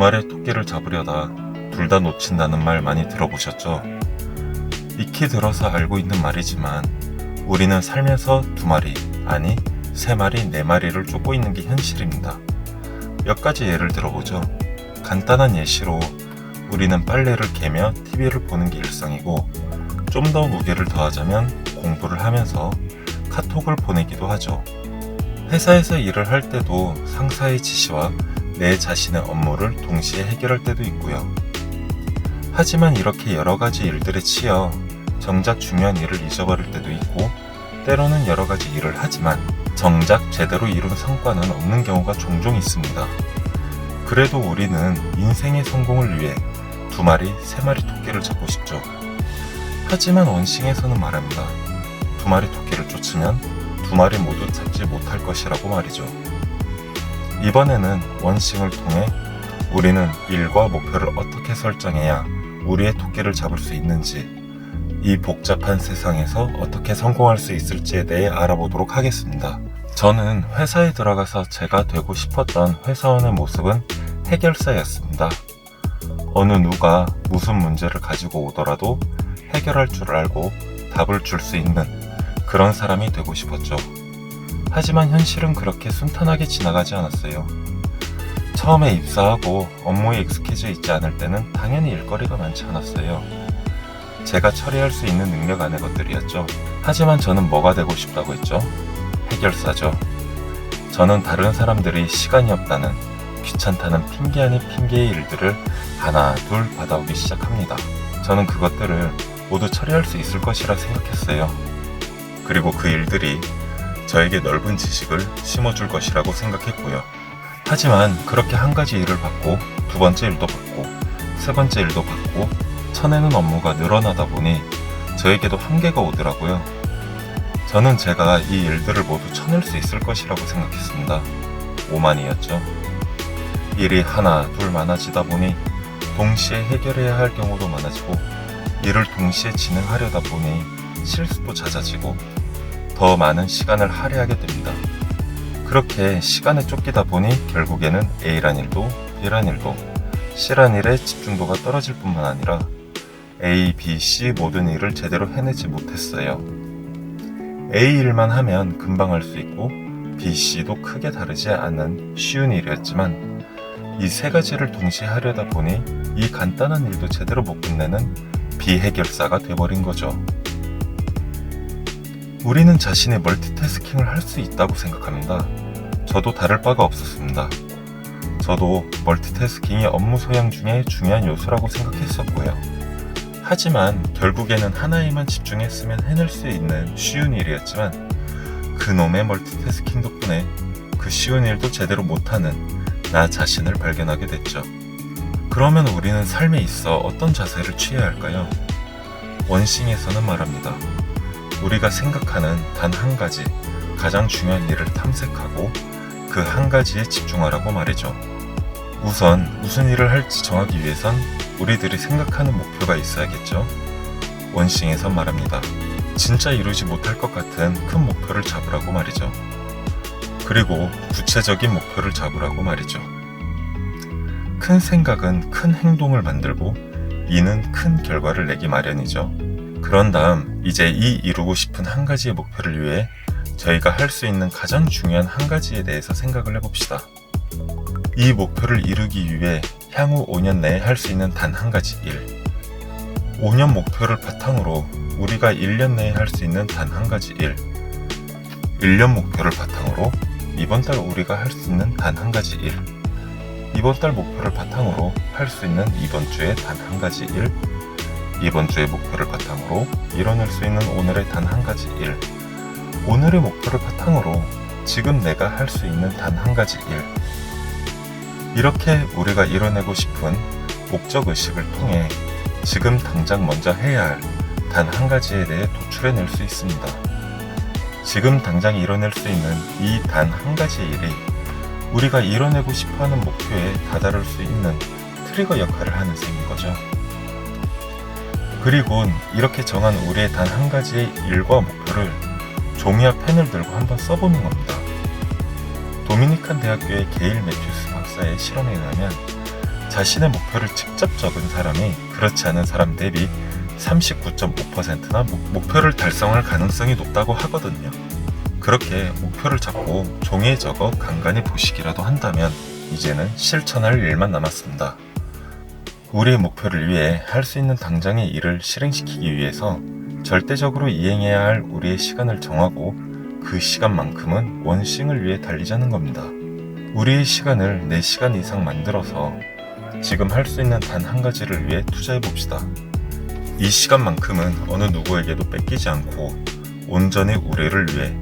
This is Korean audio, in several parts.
마리의 토끼를 잡으려다 둘 다 놓친다는 말 많이 들어보셨죠? 익히 들어서 알고 있는 말이지만 우리는 살면서 2마리, 아니 3마리, 4마리를 쫓고 있는 게 현실입니다. 몇 가지 예를 들어보죠. 간단한 예시로 우리는 빨래를 개며 TV를 보는 게 일상이고, 좀 더 무게를 더하자면 공부를 하면서 카톡을 보내기도 하죠. 회사에서 일을 할 때도 상사의 지시와 내 자신의 업무를 동시에 해결할 때도 있고요. 하지만 이렇게 여러 가지 일들에 치여 정작 중요한 일을 잊어버릴 때도 있고, 때로는 여러 가지 일을 하지만 정작 제대로 이룬 성과는 없는 경우가 종종 있습니다. 그래도 우리는 인생의 성공을 위해 2마리, 3마리 토끼를 잡고 싶죠. 하지만 원싱에서는 말합니다. 2마리 토끼를 쫓으면 2마리 모두 잡지 못할 것이라고 말이죠. 이번에는 원싱을 통해 우리는 일과 목표를 어떻게 설정해야 우리의 토끼를 잡을 수 있는지, 이 복잡한 세상에서 어떻게 성공할 수 있을지에 대해 알아보도록 하겠습니다. 저는 회사에 들어가서 제가 되고 싶었던 회사원의 모습은 해결사였습니다. 어느 누가 무슨 문제를 가지고 오더라도 해결할 줄 알고 답을 줄 수 있는 그런 사람이 되고 싶었죠. 하지만 현실은 그렇게 순탄하게 지나가지 않았어요. 처음에 입사하고 업무에 익숙해져 있지 않을 때는 당연히 일거리가 많지 않았어요. 제가 처리할 수 있는 능력 안의 것들이었죠. 하지만 저는 뭐가 되고 싶다고 했죠? 해결사죠. 저는 다른 사람들이 시간이 없다는, 귀찮다는 핑계 아닌 핑계의 일들을 하나 둘 받아오기 시작합니다. 저는 그것들을 모두 처리할 수 있을 것이라 생각했어요. 그리고 그 일들이 저에게 넓은 지식을 심어줄 것이라고 생각했고요. 하지만 그렇게 한 가지 일을 받고 2번째 일도 받고 3번째 일도 받고 쳐내는 업무가 늘어나다 보니 저에게도 한계가 오더라고요. 저는 제가 이 일들을 모두 쳐낼 수 있을 것이라고 생각했습니다. 오만이었죠. 일이 하나 둘 많아지다 보니 동시에 해결해야 할 경우도 많아지고, 일을 동시에 진행하려다 보니 실수도 잦아지고 더 많은 시간을 할애하게 됩니다. 그렇게 시간에 쫓기다 보니 결국에는 A란 일도 B란 일도 C란 일에 집중도가 떨어질 뿐만 아니라 A, B, C 모든 일을 제대로 해내지 못했어요. A 일만 하면 금방 할 수 있고 B, C도 크게 다르지 않은 쉬운 일이었지만, 이 3가지를 동시에 하려다 보니 이 간단한 일도 제대로 못 끝내는 비해결사가 돼버린 거죠. 우리는 자신의 멀티태스킹을 할 수 있다고 생각합니다. 저도 다를 바가 없었습니다. 저도 멀티태스킹이 업무 소양 중에 중요한 요소라고 생각했었고요. 하지만 결국에는 하나에만 집중했으면 해낼 수 있는 쉬운 일이었지만, 그놈의 멀티태스킹 덕분에 그 쉬운 일도 제대로 못하는 나 자신을 발견하게 됐죠. 그러면 우리는 삶에 있어 어떤 자세를 취해야 할까요? 원싱에서는 말합니다. 우리가 생각하는 단 한 가지, 가장 중요한 일을 탐색하고 그 한 가지에 집중하라고 말이죠. 우선 무슨 일을 할지 정하기 위해선 우리들이 생각하는 목표가 있어야겠죠. 원싱에선 말합니다. 진짜 이루지 못할 것 같은 큰 목표를 잡으라고 말이죠. 그리고 구체적인 목표를 잡으라고 말이죠. 큰 생각은 큰 행동을 만들고 이는 큰 결과를 내기 마련이죠. 그런 다음 이제 이 이루고 싶은 한 가지의 목표를 위해 저희가 할 수 있는 가장 중요한 한 가지에 대해서 생각을 해봅시다. 이 목표를 이루기 위해 향후 5년 내에 할 수 있는 단 한 가지 일. 5년 목표를 바탕으로 우리가 1년 내에 할 수 있는 단 한 가지 일. 1년 목표를 바탕으로 이번 달 우리가 할 수 있는 단 한 가지 일. 이번 달 목표를 바탕으로 할 수 있는 이번 주에 단 한 가지 일. 이번 주의 목표를 바탕으로 이뤄낼 수 있는 오늘의 단 한 가지 일. 오늘의 목표를 바탕으로 지금 내가 할 수 있는 단 한 가지 일. 이렇게 우리가 이뤄내고 싶은 목적의식을 통해 지금 당장 먼저 해야 할 단 한 가지에 대해 도출해낼 수 있습니다. 지금 당장 이뤄낼 수 있는 이 단 한 가지의 일이 우리가 이뤄내고 싶어하는 목표에 다다를 수 있는 트리거 역할을 하는 셈인 거죠. 그리고 이렇게 정한 우리의 단 한 가지의 일과 목표를 종이와 펜을 들고 한번 써보는 겁니다. 도미니칸 대학교의 게일 매튜스 박사의 실험에 의하면 자신의 목표를 직접 적은 사람이 그렇지 않은 사람 대비 39.5%나 목표를 달성할 가능성이 높다고 하거든요. 그렇게 목표를 잡고 종이에 적어 간간히 보시기라도 한다면 이제는 실천할 일만 남았습니다. 우리의 목표를 위해 할 수 있는 당장의 일을 실행시키기 위해서 절대적으로 이행해야 할 우리의 시간을 정하고 그 시간만큼은 원싱을 위해 달리자는 겁니다. 우리의 시간을 4시간 이상 만들어서 지금 할 수 있는 단 한 가지를 위해 투자해 봅시다. 이 시간만큼은 어느 누구에게도 뺏기지 않고 온전히 우리를 위해,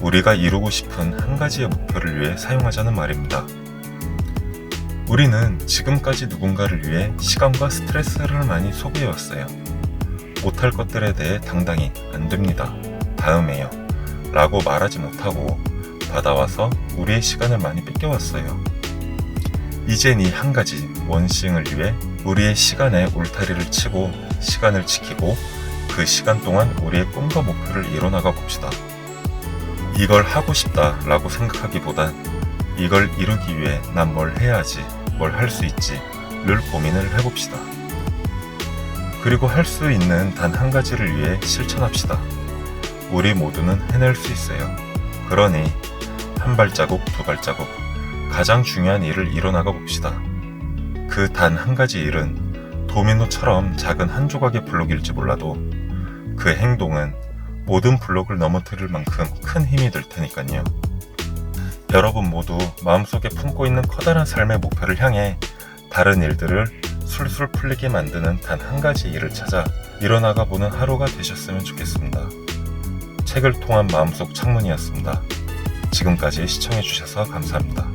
우리가 이루고 싶은 한 가지의 목표를 위해 사용하자는 말입니다. 우리는 지금까지 누군가를 위해 시간과 스트레스를 많이 소비해왔어요. 못할 것들에 대해 당당히 안 됩니다, 다음에요 라고 말하지 못하고 받아와서 우리의 시간을 많이 뺏겨왔어요. 이젠 이 한 가지 원싱을 위해 우리의 시간에 울타리를 치고 시간을 지키고 그 시간 동안 우리의 꿈과 목표를 이뤄나가 봅시다. 이걸 하고 싶다 라고 생각하기보단 이걸 이루기 위해 난 뭘 해야 하지, 뭘 할 수 있지 를 고민을 해봅시다. 그리고 할 수 있는 단 한 가지를 위해 실천합시다. 우리 모두는 해낼 수 있어요. 그러니 한 발자국, 두 발자국 가장 중요한 일을 이뤄나가 봅시다. 그 단 한 가지 일은 도미노처럼 작은 한 조각의 블록일지 몰라도 그 행동은 모든 블록을 넘어뜨릴 만큼 큰 힘이 될 테니까요. 여러분 모두 마음속에 품고 있는 커다란 삶의 목표를 향해 다른 일들을 술술 풀리게 만드는 단 한 가지 일을 찾아 일어나가 보는 하루가 되셨으면 좋겠습니다. 책을 통한 마음속 창문이었습니다. 지금까지 시청해주셔서 감사합니다.